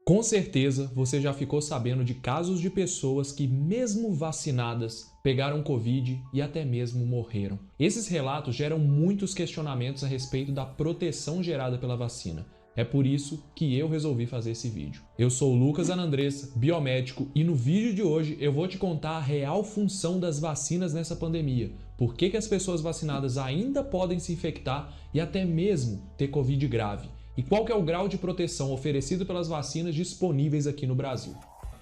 Com certeza, você já ficou sabendo de casos de pessoas que, mesmo vacinadas, pegaram Covid e até mesmo morreram. Esses relatos geram muitos questionamentos a respeito da proteção gerada pela vacina. É por isso que eu resolvi fazer esse vídeo. Eu sou o Lucas Anandressa, biomédico, e no vídeo de hoje eu vou te contar a real função das vacinas nessa pandemia, por que as pessoas vacinadas ainda podem se infectar e até mesmo ter Covid grave. E qual que é o grau de proteção oferecido pelas vacinas disponíveis aqui no Brasil?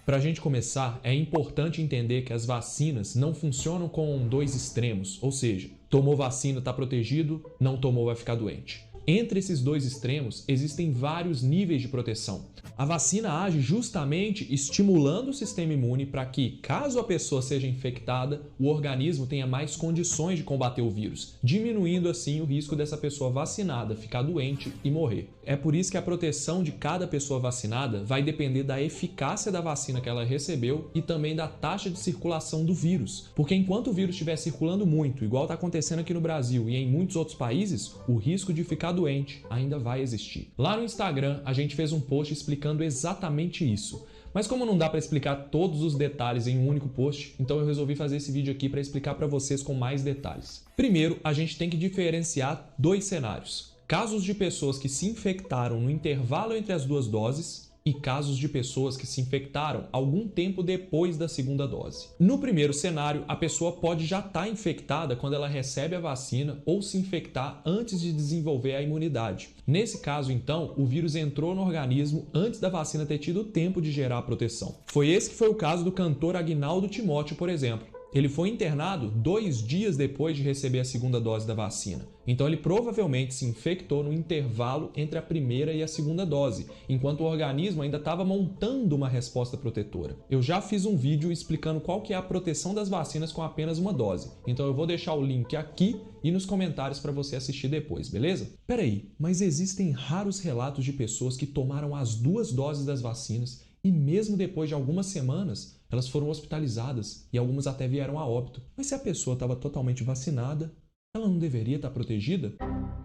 Para a gente começar, é importante entender que as vacinas não funcionam com dois extremos, ou seja, tomou vacina está protegido, não tomou vai ficar doente. Entre esses dois extremos, existem vários níveis de proteção. A vacina age justamente estimulando o sistema imune para que, caso a pessoa seja infectada, o organismo tenha mais condições de combater o vírus, diminuindo assim o risco dessa pessoa vacinada ficar doente e morrer. É por isso que a proteção de cada pessoa vacinada vai depender da eficácia da vacina que ela recebeu e também da taxa de circulação do vírus. Porque enquanto o vírus estiver circulando muito, igual está acontecendo aqui no Brasil e em muitos outros países, o risco de ficar doente ainda vai existir. Lá no Instagram, a gente fez um post explicando exatamente isso. Mas como não dá para explicar todos os detalhes em um único post, então eu resolvi fazer esse vídeo aqui para explicar para vocês com mais detalhes. Primeiro, a gente tem que diferenciar dois cenários. Casos de pessoas que se infectaram no intervalo entre as duas doses e casos de pessoas que se infectaram algum tempo depois da segunda dose. No primeiro cenário, a pessoa pode já estar infectada quando ela recebe a vacina ou se infectar antes de desenvolver a imunidade. Nesse caso, então, o vírus entrou no organismo antes da vacina ter tido tempo de gerar a proteção. Foi esse que foi o caso do cantor Agnaldo Timóteo, por exemplo. Ele foi internado 2 dias depois de receber a segunda dose da vacina. Então ele provavelmente se infectou no intervalo entre a primeira e a segunda dose, enquanto o organismo ainda estava montando uma resposta protetora. Eu já fiz um vídeo explicando qual que é a proteção das vacinas com apenas uma dose. Então eu vou deixar o link aqui e nos comentários para você assistir depois, beleza? Peraí, mas existem raros relatos de pessoas que tomaram as 2 doses das vacinas e mesmo depois de algumas semanas, elas foram hospitalizadas e algumas até vieram a óbito. Mas se a pessoa estava totalmente vacinada, ela não deveria estar protegida?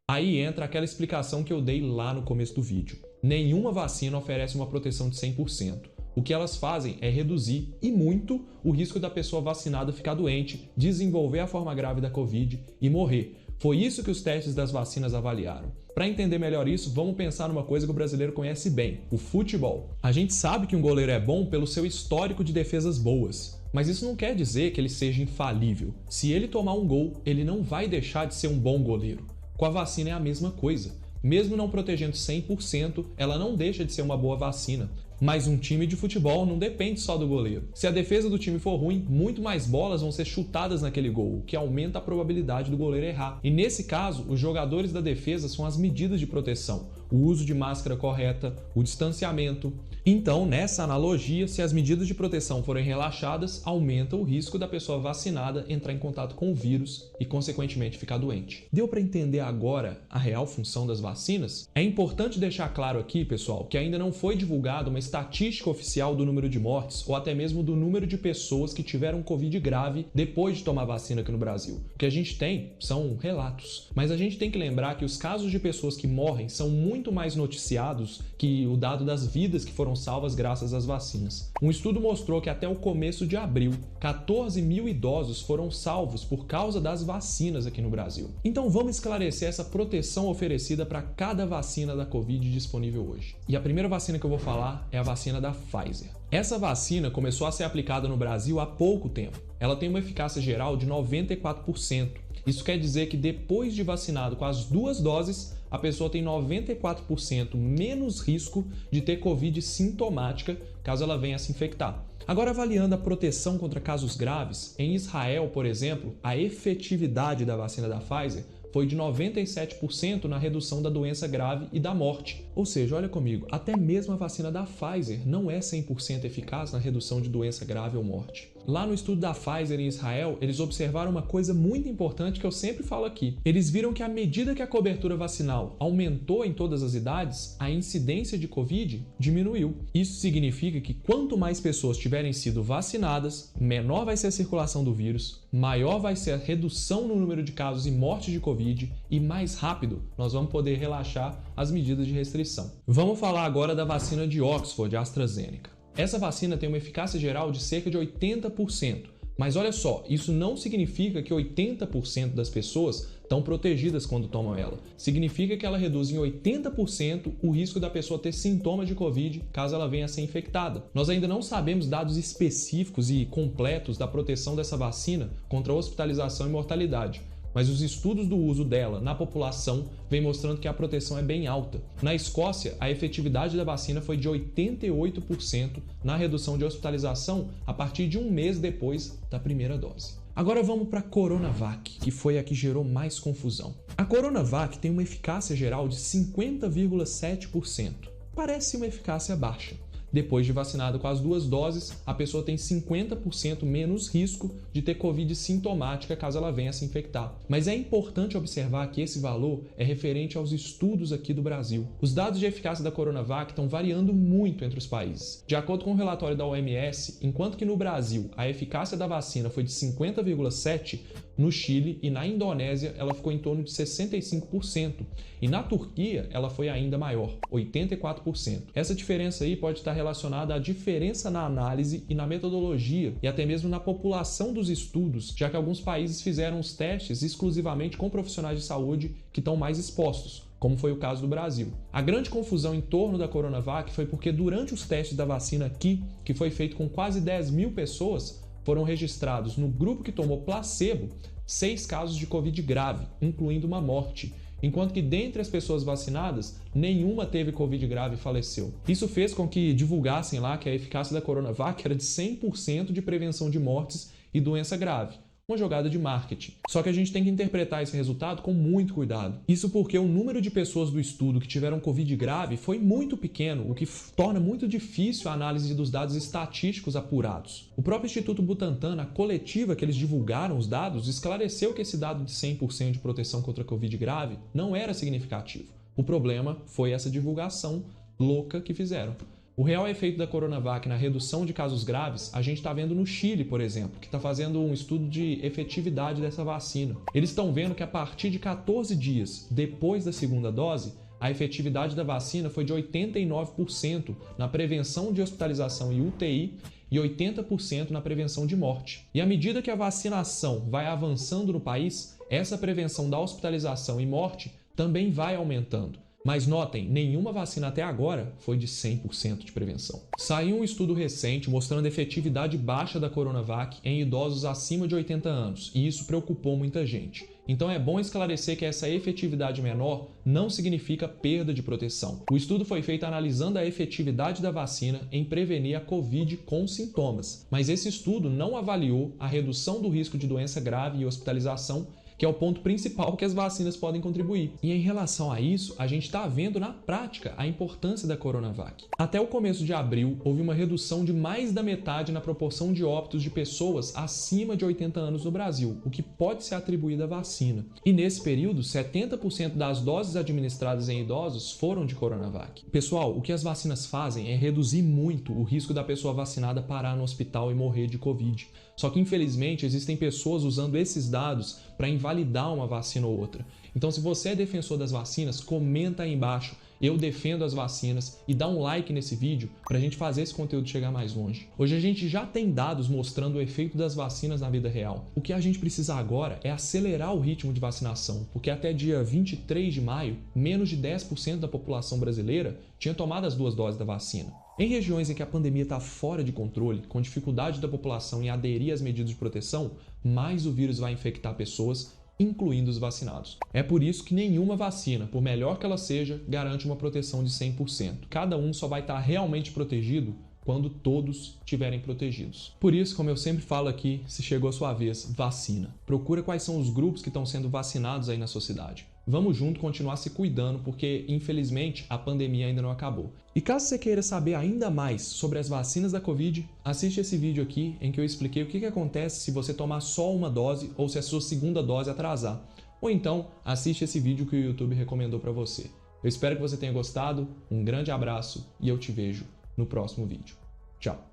Aí entra aquela explicação que eu dei lá no começo do vídeo. Nenhuma vacina oferece uma proteção de 100%. O que elas fazem é reduzir, e muito, o risco da pessoa vacinada ficar doente, desenvolver a forma grave da Covid e morrer. Foi isso que os testes das vacinas avaliaram. Para entender melhor isso, vamos pensar numa coisa que o brasileiro conhece bem, o futebol. A gente sabe que um goleiro é bom pelo seu histórico de defesas boas, mas isso não quer dizer que ele seja infalível. Se ele tomar um gol, ele não vai deixar de ser um bom goleiro. Com a vacina é a mesma coisa. Mesmo não protegendo 100%, ela não deixa de ser uma boa vacina. Mas um time de futebol não depende só do goleiro. Se a defesa do time for ruim, muito mais bolas vão ser chutadas naquele gol, o que aumenta a probabilidade do goleiro errar. E nesse caso, os jogadores da defesa são as medidas de proteção, o uso de máscara correta, o distanciamento. Então, nessa analogia, se as medidas de proteção forem relaxadas, aumenta o risco da pessoa vacinada entrar em contato com o vírus e, consequentemente, ficar doente. Deu para entender agora a real função das vacinas? É importante deixar claro aqui, pessoal, que ainda não foi divulgada uma estatística oficial do número de mortes ou até mesmo do número de pessoas que tiveram Covid grave depois de tomar vacina aqui no Brasil. O que a gente tem são relatos, mas a gente tem que lembrar que os casos de pessoas que morrem são muito mais noticiados que o dado das vidas que foram salvas graças às vacinas. Um estudo mostrou que até o começo de abril, 14 mil idosos foram salvos por causa das vacinas aqui no Brasil. Então vamos esclarecer essa proteção oferecida para cada vacina da Covid disponível hoje. E a primeira vacina que eu vou falar é a vacina da Pfizer. Essa vacina começou a ser aplicada no Brasil há pouco tempo. Ela tem uma eficácia geral de 94%. Isso quer dizer que depois de vacinado com as 2 doses, a pessoa tem 94% menos risco de ter Covid sintomática caso ela venha a se infectar. Agora, avaliando a proteção contra casos graves, em Israel, por exemplo, a efetividade da vacina da Pfizer foi de 97% na redução da doença grave e da morte. Ou seja, olha comigo, até mesmo a vacina da Pfizer não é 100% eficaz na redução de doença grave ou morte. Lá no estudo da Pfizer em Israel, eles observaram uma coisa muito importante que eu sempre falo aqui. Eles viram que à medida que a cobertura vacinal aumentou em todas as idades, a incidência de Covid diminuiu. Isso significa que quanto mais pessoas tiverem sido vacinadas, menor vai ser a circulação do vírus, maior vai ser a redução no número de casos e mortes de Covid e mais rápido nós vamos poder relaxar as medidas de restrição. Vamos falar agora da vacina de Oxford, AstraZeneca. Essa vacina tem uma eficácia geral de cerca de 80%, mas olha só, isso não significa que 80% das pessoas estão protegidas quando tomam ela. Significa que ela reduz em 80% o risco da pessoa ter sintomas de Covid caso ela venha a ser infectada. Nós ainda não sabemos dados específicos e completos da proteção dessa vacina contra a hospitalização e mortalidade, mas os estudos do uso dela na população vêm mostrando que a proteção é bem alta. Na Escócia, a efetividade da vacina foi de 88% na redução de hospitalização a partir de um mês depois da primeira dose. Agora vamos para a Coronavac, que foi a que gerou mais confusão. A Coronavac tem uma eficácia geral de 50,7%. Parece uma eficácia baixa. Depois de vacinado com as 2 doses, a pessoa tem 50% menos risco de ter Covid sintomática caso ela venha a se infectar. Mas é importante observar que esse valor é referente aos estudos aqui do Brasil. Os dados de eficácia da Coronavac estão variando muito entre os países. De acordo com o relatório da OMS, enquanto que no Brasil a eficácia da vacina foi de 50,7%, no Chile e na Indonésia ela ficou em torno de 65%. E na Turquia ela foi ainda maior, 84%. Essa diferença aí pode estar relacionada à diferença na análise e na metodologia e até mesmo na população dos estudos, já que alguns países fizeram os testes exclusivamente com profissionais de saúde que estão mais expostos, como foi o caso do Brasil. A grande confusão em torno da Coronavac foi porque durante os testes da vacina aqui, que foi feito com quase 10 mil pessoas, foram registrados no grupo que tomou placebo 6 casos de Covid grave, incluindo uma morte, enquanto que dentre as pessoas vacinadas, nenhuma teve Covid grave e faleceu. Isso fez com que divulgassem lá que a eficácia da Coronavac era de 100% de prevenção de mortes e doença grave. Uma jogada de marketing. Só que a gente tem que interpretar esse resultado com muito cuidado. Isso porque o número de pessoas do estudo que tiveram Covid grave foi muito pequeno, o que torna muito difícil a análise dos dados estatísticos apurados. O próprio Instituto Butantan, na coletiva que eles divulgaram os dados, esclareceu que esse dado de 100% de proteção contra Covid grave não era significativo. O problema foi essa divulgação louca que fizeram. O real efeito da Coronavac na redução de casos graves, a gente está vendo no Chile, por exemplo, que está fazendo um estudo de efetividade dessa vacina. Eles estão vendo que a partir de 14 dias depois da segunda dose, a efetividade da vacina foi de 89% na prevenção de hospitalização e UTI e 80% na prevenção de morte. E à medida que a vacinação vai avançando no país, essa prevenção da hospitalização e morte também vai aumentando. Mas notem, nenhuma vacina até agora foi de 100% de prevenção. Saiu um estudo recente mostrando a efetividade baixa da Coronavac em idosos acima de 80 anos, e isso preocupou muita gente. Então é bom esclarecer que essa efetividade menor não significa perda de proteção. O estudo foi feito analisando a efetividade da vacina em prevenir a Covid com sintomas, mas esse estudo não avaliou a redução do risco de doença grave e hospitalização, que é o ponto principal que as vacinas podem contribuir. E em relação a isso, a gente está vendo na prática a importância da Coronavac. Até o começo de abril, houve uma redução de mais da metade na proporção de óbitos de pessoas acima de 80 anos no Brasil, o que pode ser atribuído à vacina. E nesse período, 70% das doses administradas em idosos foram de Coronavac. Pessoal, o que as vacinas fazem é reduzir muito o risco da pessoa vacinada parar no hospital e morrer de Covid. Só que, infelizmente, existem pessoas usando esses dados para invalidar uma vacina ou outra. Então, se você é defensor das vacinas, comenta aí embaixo, eu defendo as vacinas, e dá um like nesse vídeo para a gente fazer esse conteúdo chegar mais longe. Hoje a gente já tem dados mostrando o efeito das vacinas na vida real. O que a gente precisa agora é acelerar o ritmo de vacinação, porque até dia 23 de maio, menos de 10% da população brasileira tinha tomado as 2 doses da vacina. Em regiões em que a pandemia está fora de controle, com dificuldade da população em aderir às medidas de proteção, mais o vírus vai infectar pessoas, incluindo os vacinados. É por isso que nenhuma vacina, por melhor que ela seja, garante uma proteção de 100%. Cada um só vai estar realmente protegido quando todos estiverem protegidos. Por isso, como eu sempre falo aqui, se chegou a sua vez, vacina. Procura quais são os grupos que estão sendo vacinados aí na sua cidade. vamos junto continuar se cuidando, porque infelizmente a pandemia ainda não acabou. E caso você queira saber ainda mais sobre as vacinas da Covid, assiste esse vídeo aqui em que eu expliquei o que acontece se você tomar só uma dose ou se a sua segunda dose atrasar. Ou então, assiste esse vídeo que o YouTube recomendou para você. Eu espero que você tenha gostado, um grande abraço e eu te vejo no próximo vídeo. Tchau!